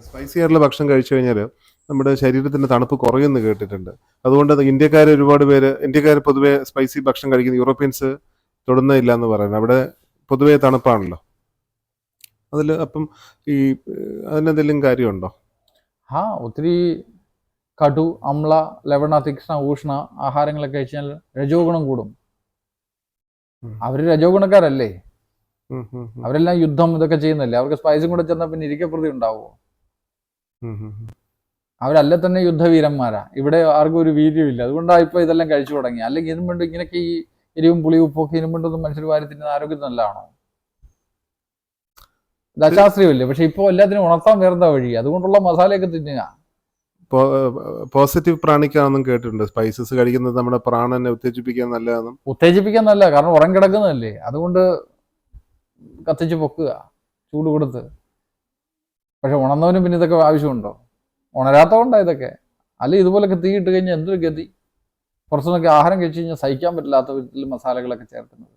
Spicy ആയിട്ടുള്ള ഭക്ഷണം കഴിച്ചു കഴിഞ്ഞാൽ നമ്മുടെ ശരീരത്തിന്റെ തണുപ്പ് കുറയുമെന്ന് കേട്ടിട്ടുണ്ട്. അതുകൊണ്ട് ഇന്ത്യക്കാർ പൊതുവെ സ്പൈസി ഭക്ഷണം കഴിക്കുന്ന യൂറോപ്യൻസ് തൊടുന്നില്ല എന്ന് പറയുന്നത്. അവിടെ പൊതുവെ തണുപ്പാണല്ലോ. അപ്പം ഈ അതിനെന്തെങ്കിലും കാര്യമുണ്ടോ? ഒത്തിരി കടു, അമ്ല, ലവണ, തീക്ഷ്ണ, ഊഷ്ണ ആഹാരങ്ങളൊക്കെ കഴിച്ചാൽ രജോ ഗുണം കൂടും. അവര് രജോ ഗുണക്കാരല്ലേ? അവരെല്ലാം യുദ്ധം ഇതൊക്കെ ചെയ്യുന്നല്ലേ. അവർക്ക് സ്പൈസും കൂടെ ചെന്നാൽ പിന്നെ ഇരിക്കപ്രതി ഉണ്ടാവുമോ? അവരല്ല തന്നെ യുദ്ധവീരന്മാരാ. ഇവിടെ ആർക്കും ഒരു വീര്യമില്ല. അതുകൊണ്ടാണ് ഇപ്പൊ ഇതെല്ലാം കഴിച്ചു തുടങ്ങി. അല്ലെങ്കിൽ ഇതിനും വേണ്ടി ഇങ്ങനെയൊക്കെ ഈ എരിവും പുളിയും ഉപ്പൊക്കെ ഇതിനും വേണ്ടൊന്നും മനുഷ്യർ വാരി തിന്നുന്ന ആരോഗ്യം നല്ലതാണോ? ഇത് അശാസ്ത്രീയമല്ലേ. പക്ഷെ ഇപ്പൊ എല്ലാത്തിനും ഉണർത്താൻ വേറെന്താ വഴി? അതുകൊണ്ടുള്ള മസാലയൊക്കെ തിന്നുക. പോസിറ്റീവ് പ്രാണിക്കാണെന്നും കേട്ടിട്ടുണ്ട്. സ്പൈസസ് കഴിക്കുന്നത് നമ്മുടെ പ്രാണനെ ഉത്തേജിപ്പിക്കാൻ നല്ലതാണെന്നും. ഉത്തേജിപ്പിക്കാൻ നല്ല, കാരണം ഉറങ്ങി കിടക്കുന്നതല്ലേ. അതുകൊണ്ട് കത്തിച്ച് പൊക്കുക ചൂട് കൊടുത്ത്. പക്ഷെ ഉണർന്നവനും പിന്നെ ഇതൊക്കെ ആവശ്യമുണ്ടോ? ഉണരാത്തതുകൊണ്ടാ ഇതൊക്കെ. അല്ലെ ഇതുപോലൊക്കെ തീ ഇട്ട് കഴിഞ്ഞാൽ എന്തൊരു ഗതി. പുറത്തുനിന്നൊക്കെ ആഹാരം കഴിച്ചു കഴിഞ്ഞാൽ സഹിക്കാൻ പറ്റില്ലാത്ത വിധത്തിൽ മസാലകളൊക്കെ ചേർക്കുന്നത്.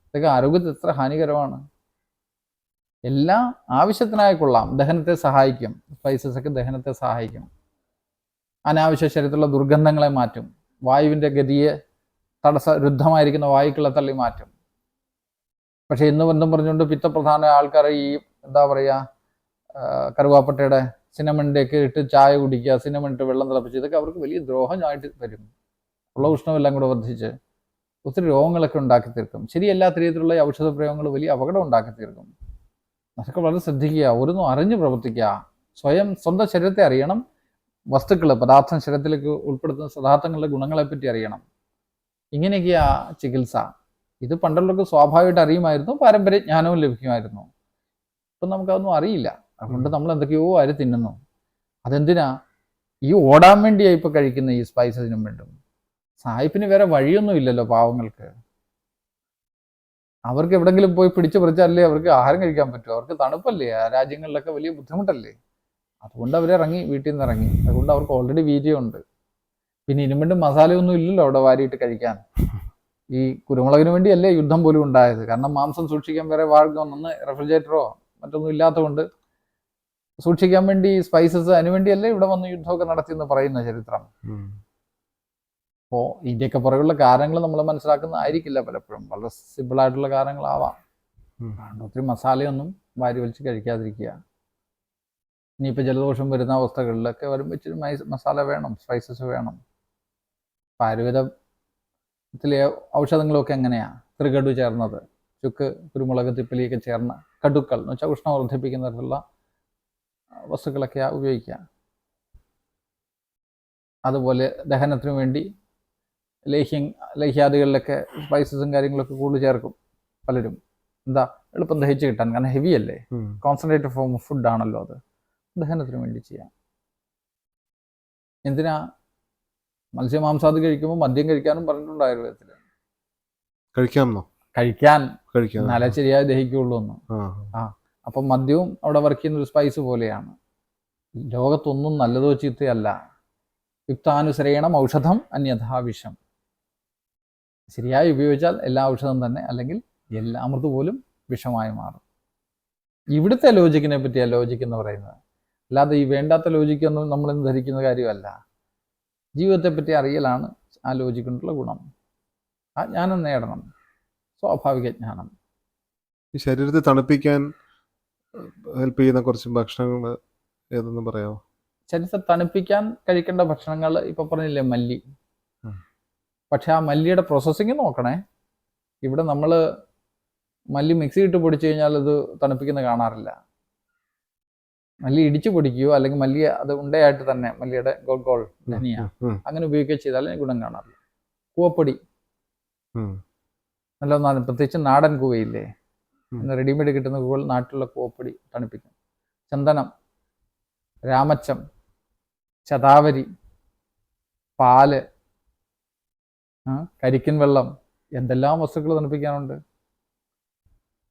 ഇതൊക്കെ ആരോഗ്യത്തിന് എത്ര ഹാനികരമാണ്. എല്ലാം ആവശ്യത്തിനായി കൊള്ളാം. ദഹനത്തെ സഹായിക്കും. സ്പൈസസ് ഒക്കെ ദഹനത്തെ സഹായിക്കും. അനാവശ്യ ശരീരത്തിലുള്ള ദുർഗന്ധങ്ങളെ മാറ്റും. വായുവിൻ്റെ ഗതിയെ രുദ്ധമായിരിക്കുന്ന വായുക്കളെ തള്ളി മാറ്റും. പക്ഷെ ഇന്ന് ബന്ധം പറഞ്ഞുകൊണ്ട് പിത്തപ്രധാന ആൾക്കാർ ഈ എന്താ പറയുക, കറുവാപ്പട്ടയുടെ സിനമണിൻ്റെ ഒക്കെ ഇട്ട് ചായ കുടിക്കുക, സിനമൺ ഇട്ട് വെള്ളം തിളപ്പിച്ച്, ഇതൊക്കെ അവർക്ക് വലിയ ദ്രോഹമായിട്ട് വരും. ഉള്ള ഉഷ്ണമെല്ലാം കൂടെ വർദ്ധിച്ച് ഒത്തിരി രോഗങ്ങളൊക്കെ ഉണ്ടാക്കി തീർക്കും. ശരിയല്ലാത്ത രീതിയിലുള്ള ഔഷധ പ്രയോഗങ്ങൾ വലിയ അപകടം ഉണ്ടാക്കി തീർക്കും. അതൊക്കെ വളരെ ശ്രദ്ധിക്കുക. ഓരോന്നും അറിഞ്ഞ് പ്രവർത്തിക്കുക. സ്വന്തം ശരീരത്തെ അറിയണം. വസ്തുക്കൾ, പദാർത്ഥം ശരീരത്തിലേക്ക് ഉൾപ്പെടുത്തുന്ന പദാർത്ഥങ്ങളുടെ ഗുണങ്ങളെപ്പറ്റി അറിയണം. ഇങ്ങനെയൊക്കെയാ ചികിത്സ. ഇത് പണ്ടുള്ളവർക്ക് സ്വാഭാവികമായിട്ട് അറിയുമായിരുന്നു. പാരമ്പര്യ ജ്ഞാനവും ലഭിക്കുമായിരുന്നു. ഇപ്പം നമുക്കതൊന്നും അറിയില്ല. അതുകൊണ്ട് നമ്മൾ എന്തൊക്കെയോ അരി തിന്നുന്നു. അതെന്തിനാ? ഈ ഓടാൻ വേണ്ടിയാ ഇപ്പൊ കഴിക്കുന്ന ഈ സ്പൈസസിനും വേണ്ടും. സായിപ്പിന് വേറെ വഴിയൊന്നും ഇല്ലല്ലോ പാവങ്ങൾക്ക്. അവർക്ക് എവിടെങ്കിലും പോയി പിടിച്ചു പറിച്ചാലേ അവർക്ക് ആഹാരം കഴിക്കാൻ പറ്റുമോ? അവർക്ക് തണുപ്പല്ലേ, ആ രാജ്യങ്ങളിലൊക്കെ വലിയ ബുദ്ധിമുട്ടല്ലേ. അതുകൊണ്ട് അവരിറങ്ങി, വീട്ടിൽ നിന്ന് ഇറങ്ങി. അതുകൊണ്ട് അവർക്ക് ഓൾറെഡി വീര്യമുണ്ട്. പിന്നെ ഇതിനും വേണ്ടി മസാലയൊന്നും ഇല്ലല്ലോ അവിടെ വാരിയിട്ട് കഴിക്കാൻ. ഈ കുരുമുളകിന് വേണ്ടിയല്ലേ യുദ്ധം പോലും ഉണ്ടായത്. കാരണം മാംസം സൂക്ഷിക്കാൻ വേറെ വാഴൊന്ന് റെഫ്രിജറേറ്ററോ മറ്റൊന്നും ഇല്ലാത്തതുകൊണ്ട് സൂക്ഷിക്കാൻ വേണ്ടി സ്പൈസസ് അതിനുവേണ്ടിയല്ലേ ഇവിടെ വന്ന് യുദ്ധമൊക്കെ നടത്തിയെന്ന് പറയുന്ന ചരിത്രം. അപ്പോൾ ഇതിൻ്റെയൊക്കെ പുറകുള്ള കാരണങ്ങൾ നമ്മൾ മനസ്സിലാക്കുന്നതായിരിക്കില്ല പലപ്പോഴും. വളരെ സിമ്പിളായിട്ടുള്ള കാരണങ്ങളാവാം. ഒത്തിരി മസാലയൊന്നും വാരി വലിച്ച് കഴിക്കാതിരിക്കുക. ഇനിയിപ്പോൾ ജലദോഷം വരുന്ന അവസ്ഥകളിലൊക്കെ വരുമ്പോൾ ഇച്ചിരി മസാല വേണം, സ്പൈസസ് വേണം. ഇപ്പം ആയുർവേദത്തിലെ ഔഷധങ്ങളൊക്കെ എങ്ങനെയാണ്? ത്രികടു ചേർന്നത്, ചുക്ക്, കുരുമുളക്, തിപ്പിലിയൊക്കെ ചേർന്ന കടുക്കൾ എന്ന് വെച്ചാൽ ഉഷ്ണം വർദ്ധിപ്പിക്കുന്ന തരത്തിലുള്ള വസ്തുക്കളൊക്കെ ഉപയോഗിക്കുക. അതുപോലെ ദഹനത്തിനു വേണ്ടി ലേഹ്യാദികളിലൊക്കെ സ്പൈസസും കാര്യങ്ങളൊക്കെ കൂടുതൽ ചേർക്കും പലരും. എന്താ? എളുപ്പം ദഹിച്ച് കിട്ടാൻ. കാരണം ഹെവി അല്ലേ, കോൺസെൻട്രേറ്റഡ് ഫോം ഓഫ് ഫുഡ് ആണല്ലോ അത്. ദഹനത്തിന് വേണ്ടി ചെയ്യാം. എന്തിനാ? മത്സ്യമാംസാദി കഴിക്കുമ്പോൾ മദ്യം കഴിക്കാനും പറഞ്ഞിട്ടുണ്ട് ആയുർവേദത്തിൽ. കഴിക്കാൻ എന്നാലേ ശരിയായി ദഹിക്കുള്ളൂ എന്ന്. അപ്പം മദ്യവും അവിടെ വർക്ക് ചെയ്യുന്ന ഒരു സ്പൈസ് പോലെയാണ്. ലോകത്തൊന്നും നല്ലതോ ചീത്തയല്ല. യുക്താനുസരേണം ഔഷധം അന്യഥാവിഷം. ശരിയായി ഉപയോഗിച്ചാൽ എല്ലാ ഔഷധം തന്നെ, അല്ലെങ്കിൽ എല്ലാ അമൃത് പോലും വിഷമായി മാറും. ഇവിടുത്തെ ലോജിക്കിനെ പറ്റിയാണ് ലോജിക്ക് എന്ന് പറയുന്നത്. അല്ലാതെ ഈ വേണ്ടാത്ത ലോജിക്കൊന്നും നമ്മളിന്ന് ധരിക്കുന്ന കാര്യമല്ല. ജീവിതത്തെ പറ്റി അറിയലാണ് ആ ലോജിക്കൊണ്ടുള്ള ഗുണം. ആ ജ്ഞാനം നേടണം, സ്വാഭാവിക ജ്ഞാനം. ഈ ശരീരത്തെ തണുപ്പിക്കാൻ ഹെൽപ്പ് ചെയ്യുന്ന കുറച്ച് ഭക്ഷണങ്ങൾ ഏതെന്ന് പറയാമോ? ശരീരത്തെ തണുപ്പിക്കാൻ കഴിക്കേണ്ട ഭക്ഷണങ്ങൾ ഇപ്പൊ പറഞ്ഞില്ലേ, മല്ലി. പക്ഷെ ആ മല്ലിയുടെ പ്രോസസ്സിങ് നോക്കണേ. ഇവിടെ നമ്മൾ മല്ലി മിക്സി ഇട്ട് പൊടിച്ചു കഴിഞ്ഞാൽ അത് തണുപ്പിക്കുന്ന കാണാറില്ല. മല്ലി ഇടിച്ചു പൊടിക്കുകയോ അല്ലെങ്കിൽ മല്ലി അത് ഉണ്ടയായിട്ട് തന്നെ മല്ലിയുടെ ഗോൾ ധനിയ അങ്ങനെ ഉപയോഗിക്കുകയോ ചെയ്താൽ ഗുണം കാണാറില്ല. കൂവപ്പൊടി നല്ല, പ്രത്യേകിച്ച് നാടൻ കൂവയില്ലേ, റെഡിമെയ്ഡ് കിട്ടുന്ന കൂവൽ, നാട്ടിലുള്ള കൂവപ്പൊടി തണുപ്പിക്കും. ചന്ദനം, രാമച്ചം, ശതാവരി, പാല്, കരിക്കിൻ വെള്ളം, എന്തെല്ലാം വസ്തുക്കൾ തണുപ്പിക്കാനുണ്ട്.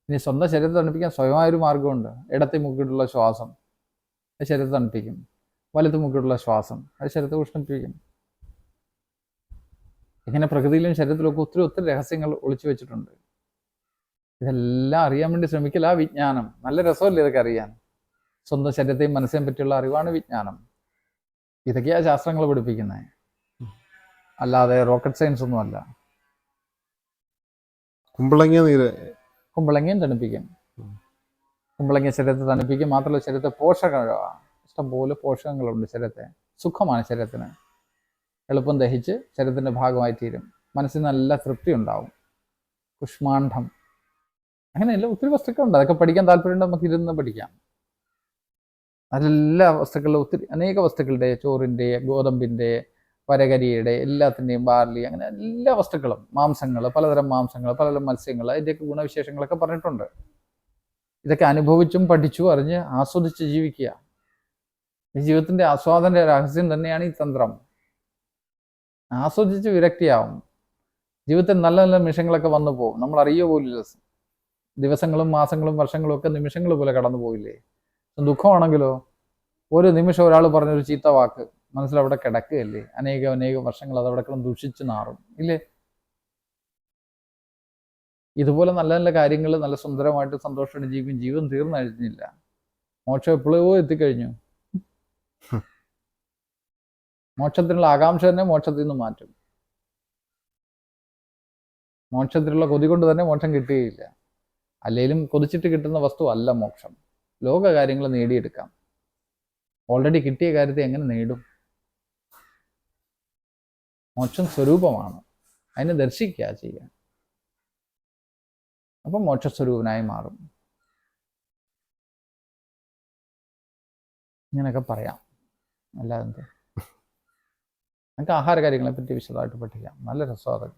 ഇനി സ്വന്തം ശരീരത്തെ തണുപ്പിക്കാൻ സ്വയമായൊരു മാർഗമുണ്ട്. ഇടത്തെ മുക്കിയിട്ടുള്ള ശ്വാസം അത് ശരീരത്തെ തണുപ്പിക്കും. വലത്ത് മുക്കിയിട്ടുള്ള ശ്വാസം അത് ശരീരത്തെ ഉഷ്ണിപ്പിക്കും. ഇങ്ങനെ പ്രകൃതിയിലും ശരീരത്തിലൊക്കെ ഒത്തിരി രഹസ്യങ്ങൾ ഒളിച്ചു വെച്ചിട്ടുണ്ട്. ഇതെല്ലാം അറിയാൻ വേണ്ടി ശ്രമിക്കല വിജ്ഞാനം. നല്ല രസമല്ലേ ഇതൊക്കെ അറിയാൻ. സ്വന്തം ശരീരത്തെയും മനസ്സിനെയും പറ്റിയുള്ള അറിവാണ് വിജ്ഞാനം. ഇതൊക്കെയാണ് ശാസ്ത്രങ്ങൾ പഠിപ്പിക്കുന്നത്, അല്ലാതെ റോക്കറ്റ് സയൻസ് ഒന്നുമല്ല. കുമ്പളങ്ങ നീര് കുമ്പളങ്ങയും തണുപ്പിക്കും. കുമ്പളങ്ങ ശരീരത്തെ തണുപ്പിക്കും. മാത്രമല്ല ശരീരത്തെ പോഷകങ്ങളാണ്, ഇഷ്ടംപോലെ പോഷകങ്ങളുണ്ട് ശരീരത്തെ. സുഖമാണ് ശരീരത്തിന്, എളുപ്പം ദഹിച്ച് ശരീരത്തിൻ്റെ ഭാഗമായി തീരും. മനസ്സിന് നല്ല തൃപ്തി ഉണ്ടാവും. കുഷ്മാണ്ഡം, അങ്ങനെയല്ല ഒത്തിരി വസ്തുക്കളുണ്ട്. അതൊക്കെ പഠിക്കാൻ താല്പര്യമുണ്ട്, നമുക്ക് ഇരുന്ന് പഠിക്കാം. അതിലെല്ലാ വസ്തുക്കളിലും ഒത്തിരി അനേക വസ്തുക്കളുടെ, ചോറിൻ്റെ, ഗോതമ്പിൻ്റെ, പരകരിയുടെ, എല്ലാത്തിൻ്റെയും, ബാർലി, അങ്ങനെ എല്ലാ വസ്തുക്കളും, മാംസങ്ങൾ, പലതരം മാംസങ്ങൾ, പലതരം മത്സ്യങ്ങൾ, അതിൻ്റെയൊക്കെ ഗുണവിശേഷങ്ങളൊക്കെ പറഞ്ഞിട്ടുണ്ട്. ഇതൊക്കെ അനുഭവിച്ചും പഠിച്ചും അറിഞ്ഞ് ആസ്വദിച്ച് ജീവിക്കുക. ഈ ജീവിതത്തിൻ്റെ ആസ്വാദന രഹസ്യം തന്നെയാണ് ഈ തന്ത്രം. ആസ്വദിച്ച് വിരക്തിയാവും. ജീവിതത്തിൽ നല്ല നല്ല നിമിഷങ്ങളൊക്കെ വന്നു പോകും, നമ്മൾ അറിയുക പോലില്ല. ദിവസങ്ങളും മാസങ്ങളും വർഷങ്ങളും ഒക്കെ നിമിഷങ്ങൾ പോലെ കടന്നു പോയില്ലേ. ദുഃഖമാണെങ്കിലോ ഒരു നിമിഷം ഒരാൾ പറഞ്ഞൊരു ചീത്ത വാക്ക് മനസ്സിലവിടെ കിടക്കുകയല്ലേ, അനേക വർഷങ്ങൾ അതവിടെ കിടന്ന് ദുഷിച്ച് നാറും ഇല്ലേ. ഇതുപോലെ നല്ല നല്ല കാര്യങ്ങൾ നല്ല സുന്ദരമായിട്ട് സന്തോഷമായിട്ട് ജീവിക്കും. ജീവിതം തീർന്നഴിഞ്ഞില്ല, മോക്ഷം എപ്പോഴോ എത്തിക്കഴിഞ്ഞു. മോക്ഷത്തിനുള്ള ആകാംക്ഷ തന്നെ മോക്ഷത്തിൽ നിന്ന് മാറ്റും. മോക്ഷത്തിലുള്ള കൊതി കൊണ്ട് തന്നെ മോക്ഷം കിട്ടുകയില്ല. അല്ലെങ്കിലും കൊതിച്ചിട്ട് കിട്ടുന്ന വസ്തു അല്ല മോക്ഷം. ലോക കാര്യങ്ങൾ നേടിയെടുക്കാം, ഓൾറെഡി കിട്ടിയ കാര്യത്തെ എങ്ങനെ നേടും? മോക്ഷം സ്വരൂപമാണ്, അതിനെ ദർശിക്കുക ചെയ്യുക. അപ്പം മോക്ഷസ്വരൂപനായി മാറും. ഇങ്ങനെയൊക്കെ പറയാം. അല്ലാതെ നമുക്ക് ആഹാര കാര്യങ്ങളെ പറ്റി വിശദമായിട്ട് പഠിക്കാം. നല്ല രസമാണ്.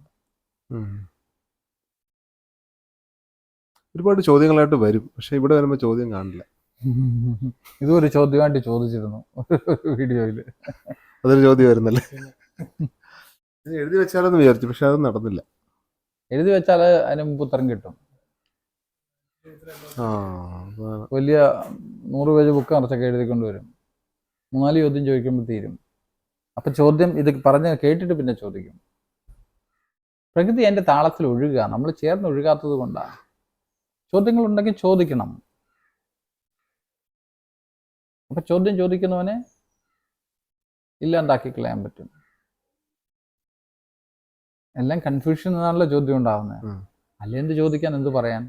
ഒരുപാട് ചോദ്യങ്ങളായിട്ട് വരും, പക്ഷെ ഇവിടെ വരുമ്പോൾ ചോദ്യം കാണില്ല. ഇതൊരു ചോദ്യമായിട്ട് ചോദിച്ചിരുന്നു ഒരു വീഡിയോയിൽ. അതൊരു ചോദ്യം വരുന്നല്ലേ. എഴുതി വെച്ചാലെന്ന് വിചാരിച്ചു, പക്ഷെ അത് നടന്നില്ല. എഴുതി വെച്ചാൽ അതിന് മുമ്പ് ഉത്തരം കിട്ടും. വലിയ 100 പേജ് ബുക്ക് നിറച്ചൊക്കെ എഴുതിക്കൊണ്ട് വരും. 4 ചോദ്യം ചോദിക്കുമ്പോൾ തീരും. അപ്പം ചോദ്യം ഇത് പറഞ്ഞ് കേട്ടിട്ട് പിന്നെ ചോദിക്കും. പ്രകൃതി അതിൻ്റെ താളത്തിൽ ഒഴുകുക, നമ്മൾ ചേർന്ന് ഒഴുകാത്തത് കൊണ്ടാണ്. ചോദ്യങ്ങളുണ്ടെങ്കിൽ ചോദിക്കണം. അപ്പം ചോദ്യം ചോദിക്കുന്നവനെ ഇല്ലാണ്ടാക്കി കളയാൻ പറ്റും. എല്ലാം കൺഫ്യൂഷൻ എന്നാണല്ലോ ചോദ്യം ഉണ്ടാവുന്നത്. അല്ലെ എന്ത് ചോദിക്കാൻ, എന്ത് പറയാൻ?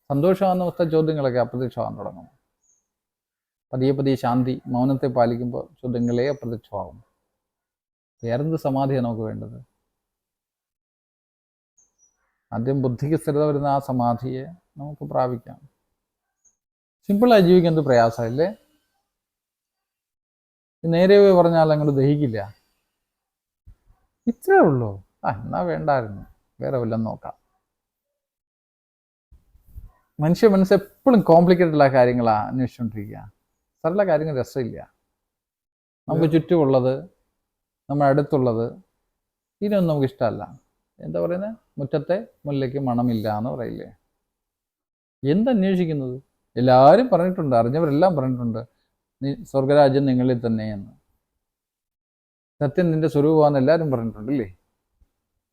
സന്തോഷമാകുന്ന അവസ്ഥ ചോദ്യങ്ങളൊക്കെ അപ്രത്യക്ഷമാകാൻ തുടങ്ങും. പതിയെ ശാന്തി, മൗനത്തെ പാലിക്കുമ്പോൾ ചോദ്യങ്ങളെ അപ്രത്യക്ഷമാകും. വേറെന്ത് സമാധിയാണ് നമുക്ക് വേണ്ടത്? ആദ്യം ബുദ്ധിക്ക് സ്ഥിരത വരുന്ന ആ സമാധിയെ നമുക്ക് പ്രാപിക്കാം. സിമ്പിളായി ജീവിക്കാൻ എന്ത് പ്രയാസമില്ലേ. നേരെ പറഞ്ഞാൽ അങ്ങോട്ട് ദഹിക്കില്ല. ഇത്രേ ഉള്ളൂ. എന്നാ വേണ്ടായിരുന്നു, വേറെ വല്ലതും നോക്കാം. മനസ്സ് എപ്പോഴും കോംപ്ലിക്കേറ്റഡുള്ള കാര്യങ്ങളാണ് അന്വേഷിച്ചുകൊണ്ടിരിക്കുക. സരള കാര്യങ്ങൾ രസമില്ല. നമുക്ക് ചുറ്റുമുള്ളത്, നമ്മുടെ അടുത്തുള്ളത്, ഇതിനൊന്നും നമുക്ക് ഇഷ്ടമല്ല. എന്താ പറയുന്നത്, മുറ്റത്തെ മുല്ലയ്ക്ക് മണമില്ല എന്ന് പറയില്ലേ. എന്തന്വേഷിക്കുന്നത്? എല്ലാവരും പറഞ്ഞിട്ടുണ്ട്, അറിഞ്ഞവരെല്ലാം പറഞ്ഞിട്ടുണ്ട്, സ്വർഗരാജ്യം നിങ്ങളിൽ തന്നെയെന്ന്. സത്യം നിന്റെ സ്വരൂപമാണെന്ന് എല്ലാവരും പറഞ്ഞിട്ടുണ്ട് ഇല്ലേ.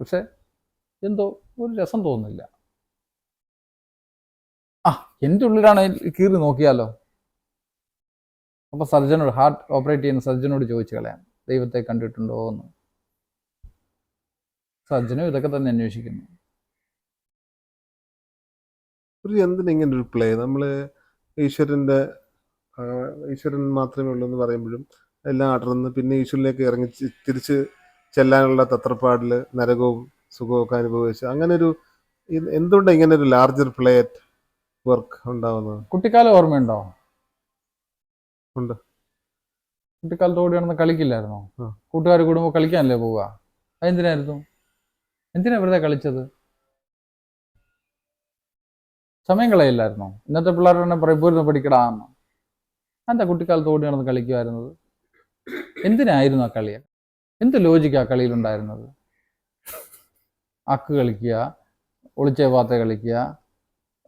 പക്ഷെ എന്തോ ഒരു രസം തോന്നുന്നില്ല. എൻ്റെ ഉള്ളിലാണ് കീറി നോക്കിയാലോ. അപ്പോൾ സർജനോട്, ഹാർട്ട് ഓപ്പറേറ്റ് ചെയ്യുന്ന സർജനോട് ചോദിച്ചു കളയാം, ദൈവത്തെ കണ്ടിട്ടുണ്ടോ എന്ന്. സർജനും ഇതൊക്കെ തന്നെ അന്വേഷിക്കുന്നു. എന്തിനിങ്ങനെ ഒരു പ്ലേ? നമ്മള് ഈശ്വരൻ മാത്രമേ ഉള്ളൂ എന്ന് പറയുമ്പോഴും എല്ലാം അടർന്ന് പിന്നെ ഈശ്വരനിലേക്ക് ഇറങ്ങി തിരിച്ച് ചെല്ലാനുള്ള തത്രപ്പാടില് നരകവും സുഖവും ഒക്കെ അനുഭവിച്ച് അങ്ങനെ ഒരു എന്തുകൊണ്ടാണ് ഇങ്ങനെ ഒരു ലാർജർ പ്ലേ അറ്റ് വർക്ക് ഉണ്ടാവുന്നത്? കുട്ടിക്കാലം ഓർമ്മയുണ്ടോ? ഉണ്ട്. കുട്ടിക്കാലത്ത് ഓടി നടന്ന് കളിക്കില്ലായിരുന്നോ? കൂട്ടുകാർ കൂടുമ്പോൾ കളിക്കാനല്ലേ പോവുക? അതെന്തിനായിരുന്നു? എന്തിനാ വെറുതെ കളിച്ചത്? സമയം കളയില്ലായിരുന്നോ? ഇന്നത്തെ പിള്ളേർ തന്നെ പറയും പോരുന്ന് പഠിക്കടാന്ന്. എന്താ കുട്ടിക്കാലത്ത് ഓടി നടന്ന് കളിക്കുമായിരുന്നത്? എന്തിനായിരുന്നു ആ കളി? എന്ത് ലോജിക്കാ കളിയിലുണ്ടായിരുന്നത്? അക്ക് കളിക്കുക, ഒളിച്ചേ പാത്ത കളിക്കുക,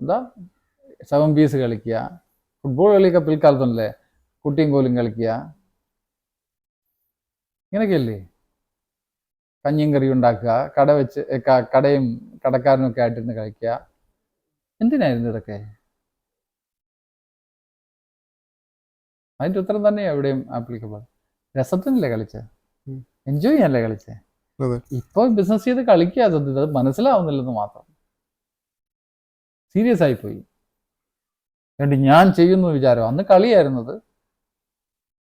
എന്താ 7 പീസ് കളിക്കുക, ഫുട്ബോൾ കളിയൊക്കെ പിൽക്കാലത്തല്ലേ, കുട്ടിയും കോലും കളിക്കുക, ഇങ്ങനെയൊക്കെയല്ലേ. കഞ്ഞിയും കറിയും ഉണ്ടാക്കുക, കടയും കടക്കാരനും ഒക്കെ ആയിട്ടിരുന്ന് കളിക്കുക. എന്തിനായിരുന്നു ഇതൊക്കെ? അതിൻ്റെ ഉത്തരം തന്നെയാണ് എവിടെയും ആപ്ലിക്കബിൾ. രസത്തിനല്ലേ കളിച്ചേ, ഉം. എൻജോയ് ചെയ്യാനല്ലേ കളിച്ചേ. അതെ. ഇപ്പോൾ ബിസിനസ് ചെയ്ത് കളിക്കാതെ അത് മനസ്സിലാവുന്നില്ലെന്ന് മാത്രം. സീരിയസ് ആയിപ്പോയി. അതുകൊണ്ട് ഞാൻ ചെയ്യുന്നു വിചാരം. അന്ന് കളിയായിരുന്നത്.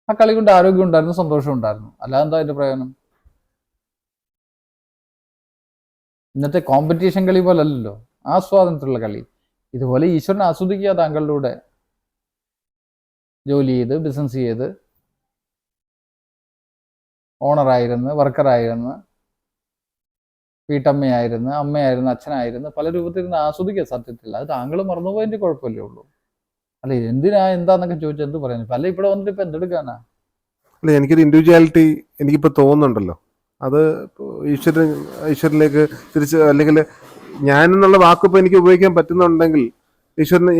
ആ കളി കൊണ്ട് ആരോഗ്യം ഉണ്ടായിരുന്നു, സന്തോഷം ഉണ്ടായിരുന്നു. അല്ലാതെ എന്താ അതിന്റെ പ്രയോജനം? ഇന്നത്തെ കോമ്പറ്റീഷൻ കളി പോലെ അല്ലല്ലോ ആസ്വാദനത്തിലുള്ള കളി. ഇതുപോലെ ഈശ്വരനെ ആസ്വദിക്കുക. താങ്കളുടെ കൂടെ ജോലി ചെയ്ത് ബിസിനസ് ചെയ്ത് ഓണറായിരുന്ന്, വർക്കറായിരുന്ന്, വീട്ടമ്മയായിരുന്നു, അമ്മയായിരുന്നു, അച്ഛനായിരുന്നു, പല രൂപത്തിൽ ആസ്വദിക്കുക. സത്യത്തിൽ അത് താങ്കൾ മറന്നുപോയതിൻ്റെ കുഴപ്പമല്ലേ ഉള്ളൂ. അല്ല എന്താന്നൊക്കെ ചോദിച്ചാൽ എന്ത് പറയാൻ? അല്ല ഇവിടെ വന്നിട്ട് ഇപ്പൊ എന്തെടുക്കാനാ? അല്ല, എനിക്കൊരു ഇൻഡിവിജ്വാലിറ്റി എനിക്കിപ്പോൾ തോന്നുന്നുണ്ടല്ലോ. അത് ഈശ്വരനിലേക്ക് തിരിച്ച്, അല്ലെങ്കിൽ ഞാൻ എന്നുള്ള വാക്കിപ്പോൾ എനിക്ക് ഉപയോഗിക്കാൻ പറ്റുന്നുണ്ടെങ്കിൽ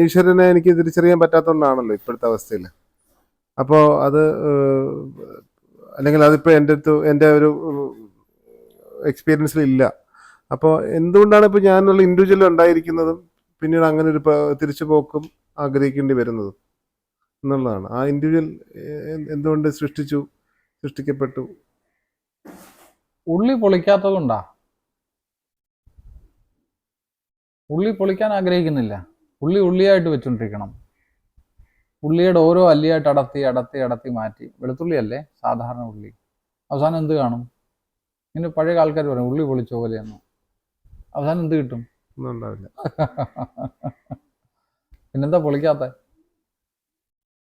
ഈശ്വരനെ എനിക്ക് തിരിച്ചറിയാൻ പറ്റാത്തതുകൊണ്ടാണല്ലോ ഇപ്പോഴത്തെ അവസ്ഥയിൽ. അപ്പോൾ അത് അല്ലെങ്കിൽ അതിപ്പോൾ എൻ്റെ ഒരു എക്സ്പീരിയൻസിൽ ഇല്ല. അപ്പോൾ എന്തുകൊണ്ടാണ് ഇപ്പോൾ ഞാനുള്ള ഇൻഡിവിജ്വൽ ഉണ്ടായിരിക്കുന്നതും പിന്നീട് അങ്ങനെ ഒരു തിരിച്ചു പോക്കും ആഗ്രഹിക്കേണ്ടി വരുന്നതും എന്നുള്ളതാണ്. ആ ഇൻഡിവിജ്വൽ എന്തുകൊണ്ട് സൃഷ്ടിക്കപ്പെട്ടു? ഉള്ളി പൊളിക്കാത്തതുകൊണ്ടാ. ഉള്ളി പൊളിക്കാൻ ആഗ്രഹിക്കുന്നില്ല. ഉള്ളിയായിട്ട് വെച്ചോണ്ടിരിക്കണം. ഉള്ളിയുടെ ഓരോ അല്ലിയായിട്ട് അടത്തി മാറ്റി. വെളുത്തുള്ളി അല്ലേ സാധാരണ ഉള്ളി. അവസാനം എന്ത് കാണും? ഇങ്ങനെ പഴയ ആൾക്കാർ പറയും ഉള്ളി പൊളിച്ച പോലെയെന്ന്. അവസാനം എന്ത് കിട്ടും? ഒന്നും ഉണ്ടാവില്ല. പിന്നെന്താ പൊളിക്കാത്ത?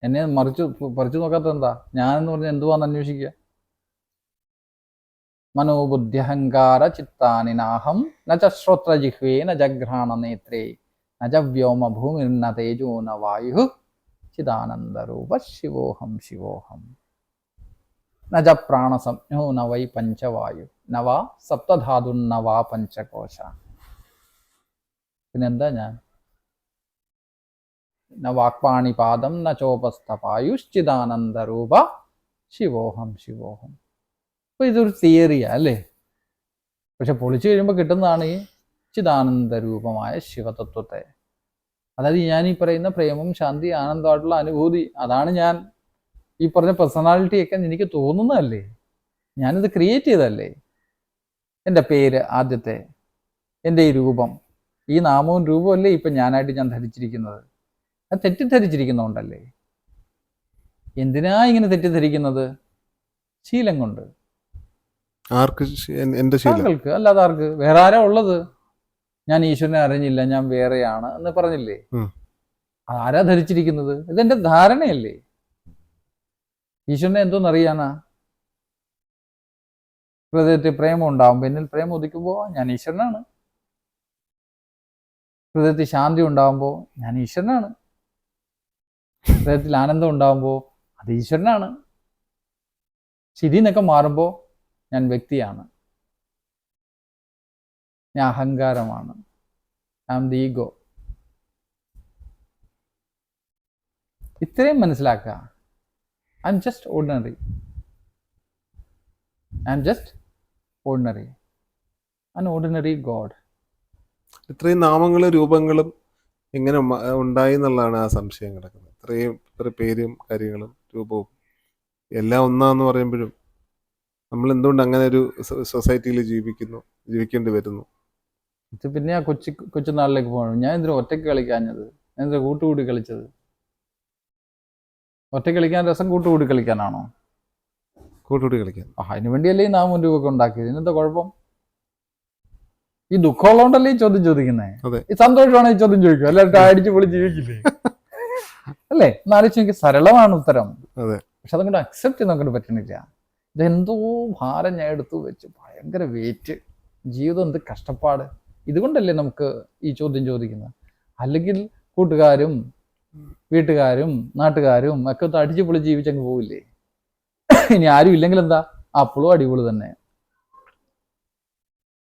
എന്നെ പറിച്ചു നോക്കാത്ത എന്താ? ഞാനെന്ന് പറഞ്ഞാൽ എന്തുവാന്ന് അന്വേഷിക്കുക. മനോബുദ്ധ്യഹങ്കാര ചിത്താനി നാഹം നച ശ്രോത്രജിഹ്വേ ന ജഘ്രാണ നേത്രേ നച വ്യോമ ഭൂമിർന തേജോ ന വായു ചിദാനന്ദരൂപ ശിവോഹം ശിവോഹം നച പ്രാണസംജ്ഞോ ന വൈ പഞ്ചവായു നവാ സപ്തധാതുർനവാ പഞ്ചകോശ. പിന്നെന്താ ഞാൻ? ന വാക്പാണിപാദം ന ചോപസ്ഥപായുശ്ചിദാനന്ദരൂപ ശിവോഹം ശിവോഹം. അപ്പോൾ ഇതൊരു തിയറിയാ അല്ലേ? പക്ഷെ പൊളിച്ചു കഴിയുമ്പോൾ കിട്ടുന്നതാണ് ഈ ചിദാനന്ദരൂപമായ ശിവതത്വത്തെ. അതായത് ഞാൻ ഈ പറയുന്ന പ്രേമം, ശാന്തി, ആനന്ദമായിട്ടുള്ള അനുഭൂതി, അതാണ് ഞാൻ ഈ പറഞ്ഞ പേഴ്സണാലിറ്റിയൊക്കെ എനിക്ക് തോന്നുന്നതല്ലേ. ഞാനിത് ക്രിയേറ്റ് ചെയ്തതല്ലേ. എൻ്റെ പേര് ആദ്യത്തെ, എൻ്റെ ഈ രൂപം, ഈ നാമവും രൂപവും അല്ലേ ഇപ്പം ഞാനായിട്ട് ഞാൻ ധരിച്ചിരിക്കുന്നത്. അത് തെറ്റിദ്ധരിച്ചിരിക്കുന്നതുകൊണ്ടല്ലേ. എന്തിനാ ഇങ്ങനെ തെറ്റിദ്ധരിക്കുന്നത്? ശീലം കൊണ്ട്. ആർക്ക്? എൻ്റെ ശീലം. താങ്കൾക്ക്, അല്ലാതെ ആർക്ക്? വേറെ ആരാ ഉള്ളത്? ഞാൻ ഈശ്വരനെ അറിഞ്ഞില്ല, ഞാൻ വേറെയാണ് എന്ന് പറഞ്ഞില്ലേ. ആരാ ധരിച്ചിരിക്കുന്നത്? ഇതെന്റെ ധാരണയല്ലേ. ഈശ്വരനെ എന്തോന്നറിയാനാ? ഹൃദയത്തിൽ പ്രേമം ഉണ്ടാവുമ്പോൾ, എന്നിൽ പ്രേമം ഉദിക്കുമ്പോൾ ഞാൻ ഈശ്വരനാണ്. ഹൃദയത്തിൽ ശാന്തി ഉണ്ടാകുമ്പോൾ ഞാൻ ഈശ്വരനാണ്. ഹൃദയത്തിൽ ആനന്ദം ഉണ്ടാകുമ്പോൾ അത് ഈശ്വരനാണ്. സ്ഥിതി എന്നൊക്കെ മാറുമ്പോൾ ഞാൻ വ്യക്തിയാണ്, ഞാൻ അഹങ്കാരമാണ്, ഐ ആം ദി ഈഗോ. ഇത്രയും മനസ്സിലാക്കുക. I am just ordinary. I am just ordinary, an ordinary God. ഇത്രയും നാമങ്ങളും രൂപങ്ങളും എങ്ങനെ ഉണ്ടായി എന്നുള്ളതാണ് ആ സംശയം കിടക്കുന്നത്. ഇത്രയും പേരും കാര്യങ്ങളും രൂപവും എല്ലാം ഒന്നാന്ന് പറയുമ്പോഴും നമ്മൾ എന്തുകൊണ്ട് അങ്ങനെ ഒരു സൊസൈറ്റിയിൽ ജീവിക്കേണ്ടി വരുന്നു? ഇത് പിന്നെ ആ കൊച്ചുനാളിലേക്ക് പോകണം. ഞാൻ എന്തിനാ ഒറ്റയ്ക്ക് കളിക്കാഞ്ഞത്? ഞാൻ എന്തിനാ കൂട്ടുകൂടി കളിച്ചത്? ഒറ്റയ്ക്ക് കളിക്കാൻ രസം കൂട്ടുകൂടി കളിക്കാനാണോ? കൂട്ടുകൂടി കളിക്കാൻ. അതിനു വേണ്ടിയല്ലേ ഈ നാമം രൂപമൊക്കെ ഉണ്ടാക്കിയത്. ഇതിനെന്താ കുഴപ്പം? ഈ ദുഃഖമുള്ളതുകൊണ്ടല്ലേ ഈ ചോദ്യം ചോദിക്കുന്നത്. ഈ സന്തോഷമാണ് ഈ ചോദ്യം ചോദിക്കുക. എല്ലാവരും അടിച്ചു പൊളി ജീവിക്കില്ലേ അല്ലേ? എന്നാലോചിച്ച് എനിക്ക് സരളമാണ് ഉത്തരം. പക്ഷെ അതങ്ങോട്ട് അക്സെപ്റ്റ് ചെയ്യാൻ അങ്ങോട്ട് പറ്റണില്ല. ഇതെന്തോ ഭാരം ഞാൻ എടുത്തു വെച്ച്, ഭയങ്കര വെയിറ്റ്, ജീവിതം എന്ത് കഷ്ടപ്പാട്. ഇതുകൊണ്ടല്ലേ നമുക്ക് ഈ ചോദ്യം ചോദിക്കുന്നത്. അല്ലെങ്കിൽ കൂട്ടുകാരും വീട്ടുകാരും നാട്ടുകാരും ഒക്കെ അടിച്ചു പൊളി ജീവിച്ചങ്ങ് പോവില്ലേ. ഇനി ആരും ഇല്ലെങ്കിൽ എന്താ? അപ്പോഴും അടിപൊളി തന്നെ.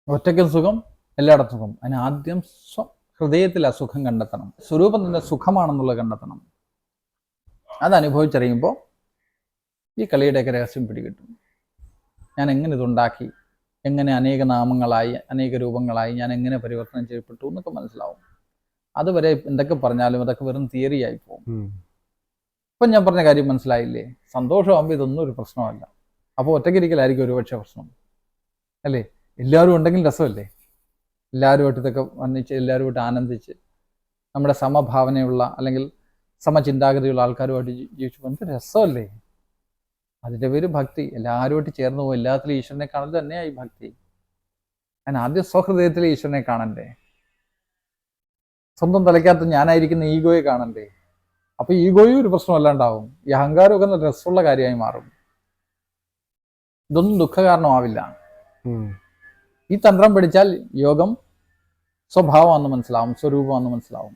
ഒറ്റയ്ക്കും സുഖം, എല്ലായിടത്തും സുഖം. അതിന് ആദ്യം ഹൃദയത്തിൽ ആ സുഖം കണ്ടെത്തണം. സ്വരൂപം തന്നെ സുഖമാണെന്നുള്ളത് കണ്ടെത്തണം. അത് അനുഭവിച്ചറിയുമ്പോൾ ഈ കളിയുടെയൊക്കെ രഹസ്യം പിടികിട്ടും. ഞാൻ എങ്ങനെ ഇതുണ്ടാക്കി, എങ്ങനെ അനേക നാമങ്ങളായി, അനേക രൂപങ്ങളായി ഞാൻ എങ്ങനെ പരിവർത്തനം ചെയ്യപ്പെട്ടു എന്നൊക്കെ മനസ്സിലാവും. അതുവരെ എന്തൊക്കെ പറഞ്ഞാലും അതൊക്കെ വെറും തിയറി ആയി പോകും. ഇപ്പം ഞാൻ പറഞ്ഞ കാര്യം മനസ്സിലായില്ലേ? സന്തോഷമാകുമ്പോൾ ഇതൊന്നും ഒരു പ്രശ്നമല്ല. അപ്പോൾ ഒറ്റയ്ക്കിരിക്കലായിരിക്കും ഒരുപക്ഷെ പ്രശ്നം, അല്ലേ? എല്ലാവരും ഉണ്ടെങ്കിൽ രസമല്ലേ? എല്ലാവരുമായിട്ട് ഇതൊക്കെ വന്നിച്ച് എല്ലാവരുമായിട്ട് ആനന്ദിച്ച് നമ്മുടെ സമഭാവനയുള്ള അല്ലെങ്കിൽ സമചിന്താഗതിയുള്ള ആൾക്കാരുമായിട്ട് ജീവിച്ചു എന്ത് രസമല്ലേ? അതിൻ്റെ പേര് ഭക്തി. എല്ലാവരുമായിട്ട് ചേർന്ന് പോകും, എല്ലാത്തിലും ഈശ്വരനെ കാണൽ തന്നെയായി ഭക്തി. ഞാൻ ആദ്യം സ്വഹൃദയത്തിലെ ഈശ്വരനെ കാണണ്ടേ, സ്വന്തം തലയ്ക്കകത്ത് ഞാനായിരിക്കുന്ന ഈഗോയെ കാണണ്ടേ. അപ്പൊ ഈഗോയും ഒരു പ്രശ്നമല്ലാണ്ടാവും, ഈ അഹങ്കാരമൊക്കെ നല്ല രസമുള്ള കാര്യമായി മാറും. ഇതൊന്നും ദുഃഖകാരണമാവില്ല. ഈ തന്ത്രം പഠിച്ചാൽ യോഗം സ്വഭാവമാണെന്ന് മനസ്സിലാവും, സ്വരൂപമാണെന്ന് മനസ്സിലാവും.